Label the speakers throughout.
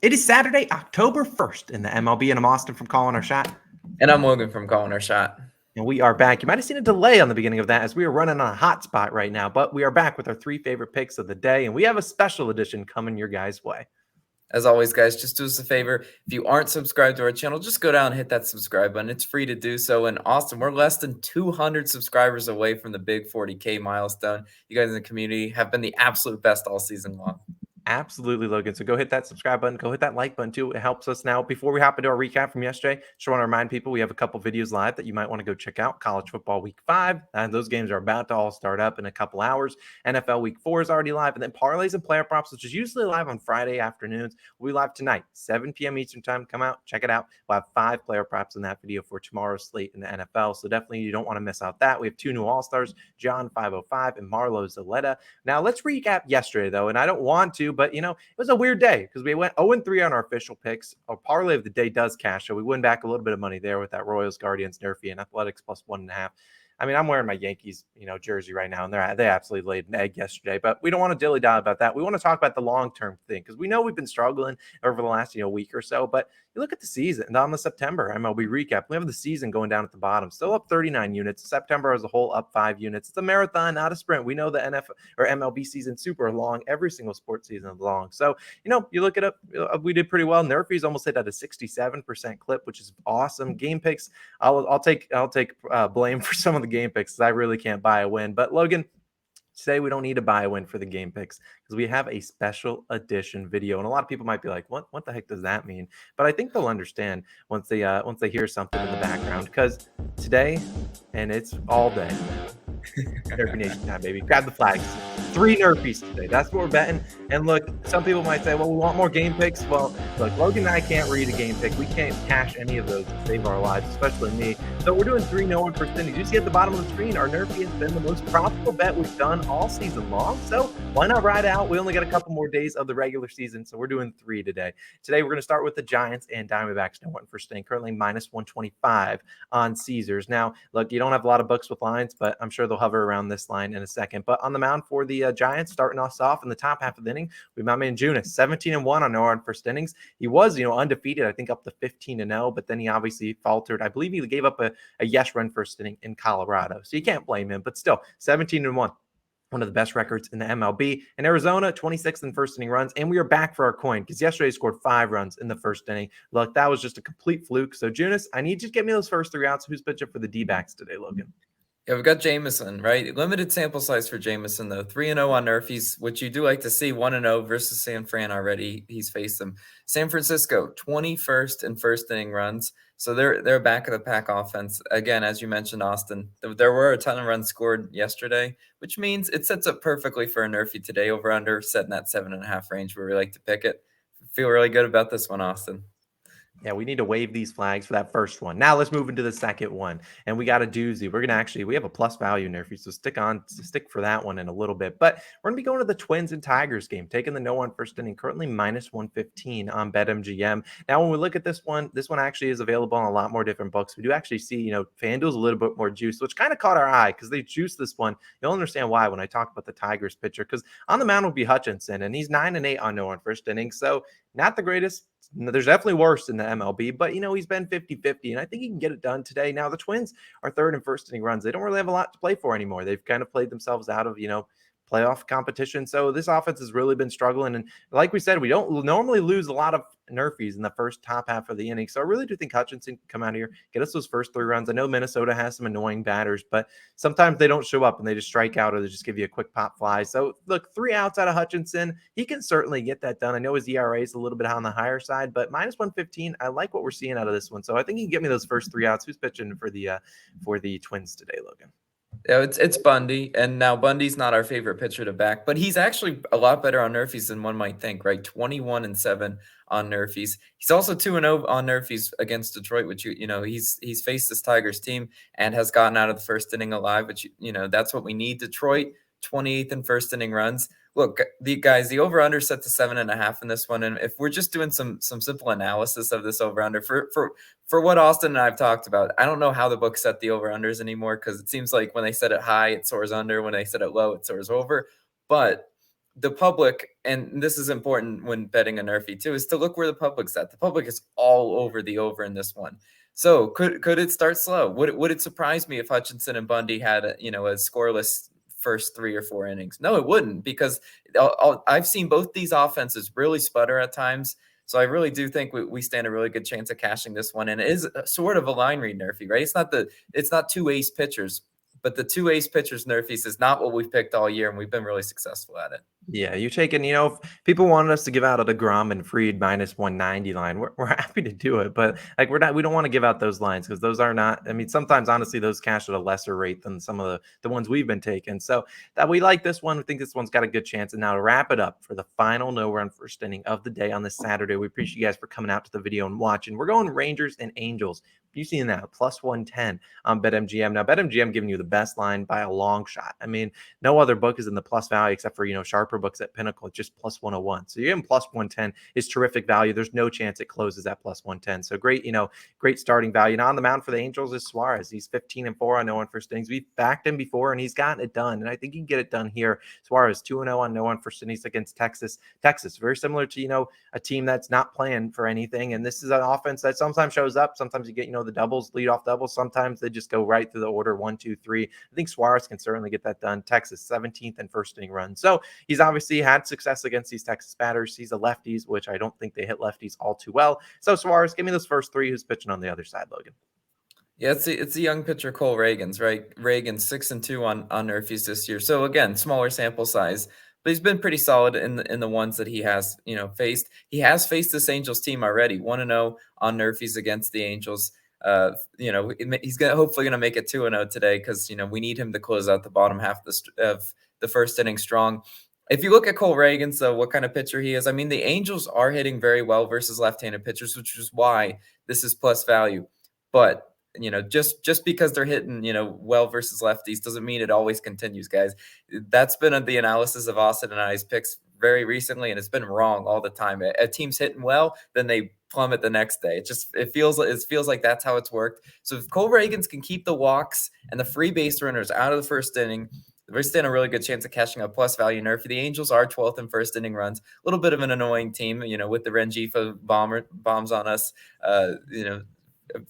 Speaker 1: It is Saturday, October 1st in the MLB, and I'm Austin from Calling Our Shot.
Speaker 2: And I'm Logan from Calling Our Shot.
Speaker 1: And we are back. You might have seen a delay on the beginning of that as we are running on a hot spot right now, but we are back with our three favorite picks of the day, and we have a special edition coming your guys' way.
Speaker 2: As always, guys, just do us a favor. If you aren't subscribed to our channel, just go down and hit that subscribe button. It's free to do so. And Austin, we're less than 200 subscribers away from the big 40K milestone. You guys in the community have been the absolute best all season long.
Speaker 1: Absolutely, Logan. So go hit that subscribe button. Go hit that like button too. It helps us. Now, before we hop into our recap from yesterday, just want to remind people we have a couple videos live that you might want to go check out. College football week 5. And those games are about to all start up in a couple hours. NFL week 4 is already live. And then parlays and player props, which is usually live on Friday afternoons, will be live tonight, 7 p.m. Eastern time. Come out, check it out. We'll have 5 player props in that video for tomorrow's slate in the NFL. So definitely you don't want to miss out that. We have 2 new All-Stars, John 505 and Marlo Zaletta. Now let's recap yesterday though. And I don't want to, but it was a weird day because we went 0-3 on our official picks. Our parlay of the day does cash, so we win back a little bit of money there with that Royals, Guardians, Nerfy, and Athletics plus 1.5. I mean, I'm wearing my Yankees, jersey right now, and they absolutely laid an egg yesterday. But we don't want to dilly-dally about that. We want to talk about the long-term thing because we know we've been struggling over the last week or so. But you look at the season and on the September MLB recap, we have the season going down at the bottom, still up 39 units. September as a whole up 5 units. It's a marathon, not a sprint. We know the NFL or MLB season super long. Every single sports season is long. So you look it up. We did pretty well. Nerfy's almost hit at a 67% clip, which is awesome. Game picks, I'll take blame for some of the game picks because I really can't buy a win. But Logan, today we don't need to buy a win for the game picks because we have a special edition video, and a lot of people might be like, "What the heck does that mean?" But I think they'll understand once they hear something in the background. Because today, and it's all day, Nerfy Nation time, baby. Grab the flags. 3 Nerfies today. That's what we're betting. And look, some people might say, well, we want more game picks. Well, look, Logan and I can't read a game pick. We can't cash any of those to save our lives, especially me. So we're doing 3 no one percentages. You see at the bottom of the screen, our Nerfy has been the most profitable bet we've done all season long. So why not ride out? We only got a couple more days of the regular season, so we're doing 3 today. Today, we're going to start with the Giants and Diamondbacks. No one for staying currently minus 125 on Caesars. Now, look, you don't have a lot of books with lines, but I'm sure they'll hover around this line in a second. But on the mound for the Giants, starting us off in the top half of the inning, we have my man Junis, 17-1 on no run first innings. He was, undefeated, I think up to 15-0, but then he obviously faltered. I believe he gave up a yes run first inning in Colorado, so you can't blame him. But still, 17-1. One of the best records in the MLB. In Arizona, 26th in first inning runs. And we are back for our coin because yesterday he scored 5 runs in the first inning. Look, that was just a complete fluke. So, Junis, I need you to get me those first 3 outs. Who's pitching for the D-backs today, Logan?
Speaker 2: Yeah, we've got Jameson, right? Limited sample size for Jameson, though. 3-0 on Nerfies, which you do like to see. 1-0 versus San Fran already. He's faced them. San Francisco, 21st in first inning runs. So they're back of the pack offense. Again, as you mentioned, Austin, there were a ton of runs scored yesterday, which means it sets up perfectly for a Nerfy today. Over under setting that 7.5 range where we like to pick it. Feel really good about this one, Austin.
Speaker 1: Yeah, we need to wave these flags for that first one. Now let's move into the second one. And we got a doozy. We're going to we have a plus value Nerfy, so stick for that one in a little bit. But we're going to be going to the Twins and Tigers game, taking the no one first inning, currently minus 115 on BetMGM. Now, when we look at this one actually is available on a lot more different books. We do actually see, FanDuel's a little bit more juice, which kind of caught our eye because they juiced this one. You'll understand why when I talk about the Tigers pitcher, because on the mound will be Hutchinson, and he's 9-8 on no one first inning. So not the greatest. There's definitely worse in the MLB, but he's been 50-50, and I think he can get it done today. Now the Twins are 3rd in first inning runs. They don't really have a lot to play for anymore. They've kind of played themselves out of playoff competition. So this offense has really been struggling. And like we said, we don't normally lose a lot of Nerfies in the first top half of the inning. So I really do think Hutchinson can come out here, get us those first 3 runs. I know Minnesota has some annoying batters, but sometimes they don't show up and they just strike out or they just give you a quick pop fly. So look, 3 outs out of Hutchinson. He can certainly get that done. I know his ERA is a little bit on the higher side, but minus 115, I like what we're seeing out of this one. So I think he can get me those first 3 outs. Who's pitching for the Twins today, Logan?
Speaker 2: Yeah, it's Bundy, and now Bundy's not our favorite pitcher to back, but he's actually a lot better on Nerfies than one might think, right? 21-7 on Nerfies. He's also 2-0 on Nerfies against Detroit, which he's faced this Tigers team and has gotten out of the first inning alive, which that's what we need. Detroit, 28th in first inning runs. Look, the over-under set to 7.5 in this one, and if we're just doing some simple analysis of this over-under for what Austin and I have talked about, I don't know how the book set the over-unders anymore because it seems like when they set it high, it soars under. When they set it low, it soars over. But the public, and this is important when betting a nerfy too, is to look where the public's at. The public is all over the over in this one. So could it start slow? Would it surprise me if Hutchinson and Bundy had a scoreless first 3 or 4 innings? No, it wouldn't, because I've seen both these offenses really sputter at times. So I really do think we stand a really good chance of cashing this one. And it is sort of a line read nerfy, right? It's not 2 ace pitchers, but the 2 ace pitchers nerfies is not what we've picked all year, and we've been really successful at it.
Speaker 1: Yeah, you taking, if people wanted us to give out a DeGrom and Fried minus 190 line, we're happy to do it. But like we don't want to give out those lines because those are not, I mean, sometimes honestly, those cash at a lesser rate than some of the ones we've been taking. So that we like this one. We think this one's got a good chance. And now to wrap it up for the final no run first inning of the day on this Saturday, we appreciate you guys for coming out to the video and watching. We're going Rangers and Angels. You've seen that plus 110 on BetMGM. Now, BetMGM giving you the best line by a long shot. I mean, no other book is in the plus value except for, sharper books at Pinnacle. It's just plus 101. So you're getting plus 110 is terrific value. There's no chance it closes at plus 110. So great, great starting value. Now on the mound for the Angels is Suarez. He's 15-4 on no one first innings. We've backed him before and he's gotten it done. And I think he can get it done here. Suarez 2-0 on no one first innings against Texas. Very similar to, a team that's not playing for anything. And this is an offense that sometimes shows up. Sometimes you get, the doubles, lead off doubles. Sometimes they just go right through the order 1, 2, 3. I think Suarez can certainly get that done. Texas 17th in first inning run. So he's obviously had success against these Texas batters. He's a lefties, which I don't think they hit lefties all too well. So Suarez, give me those first 3. Who's pitching on the other side, Logan?
Speaker 2: Yeah, it's a young pitcher, Cole Reagans, right? Reagans 6-2 on nerfies this year. So again, smaller sample size, but he's been pretty solid in the ones that he has, faced. He has faced this Angels team already, 1-0 on nerfies against the Angels. He's hopefully gonna make it 2-0 today because we need him to close out the bottom half of the first inning strong. If you look at Cole Reagans, though, what kind of pitcher he is, I mean, the Angels are hitting very well versus left-handed pitchers, which is why this is plus value. But just because they're hitting, well versus lefties doesn't mean it always continues, guys. That's been the analysis of Austin and I's picks very recently, and it's been wrong all the time. A team's hitting well, then they plummet the next day. It feels like that's how it's worked. So if Cole Reagans can keep the walks and the free base runners out of the first inning, we stand a really good chance of cashing a plus value nerf. The Angels are 12th in first inning runs. A little bit of an annoying team, with the Rengifo bombs on us,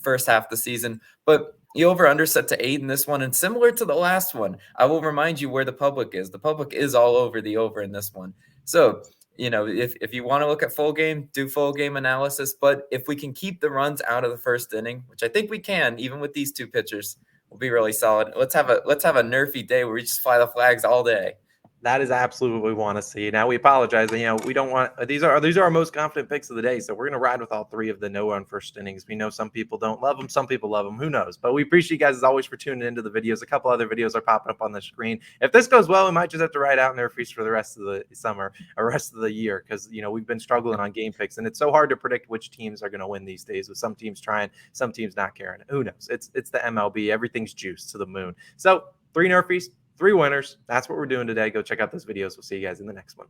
Speaker 2: first half of the season. But the over-under set to 8 in this one. And similar to the last one, I will remind you where the public is. The public is all over the over in this one. So, if you want to look at full game, do full game analysis. But if we can keep the runs out of the first inning, which I think we can, even with these 2 pitchers, will be really solid. Let's have a nerfy day where we just fly the flags all day.
Speaker 1: That is absolutely what we want to see. Now we apologize. We don't want these are our most confident picks of the day. So we're gonna ride with all 3 of the no run first innings. We know some people don't love them, some people love them. Who knows? But we appreciate you guys as always for tuning into the videos. A couple other videos are popping up on the screen. If this goes well, we might just have to ride out in their feast for the rest of the summer or rest of the year because we've been struggling on game picks and it's so hard to predict which teams are gonna win these days. With some teams trying, some teams not caring. Who knows? It's the MLB. Everything's juiced to the moon. So 3 nerfies. 3 winners. That's what we're doing today. Go check out those videos. We'll see you guys in the next one.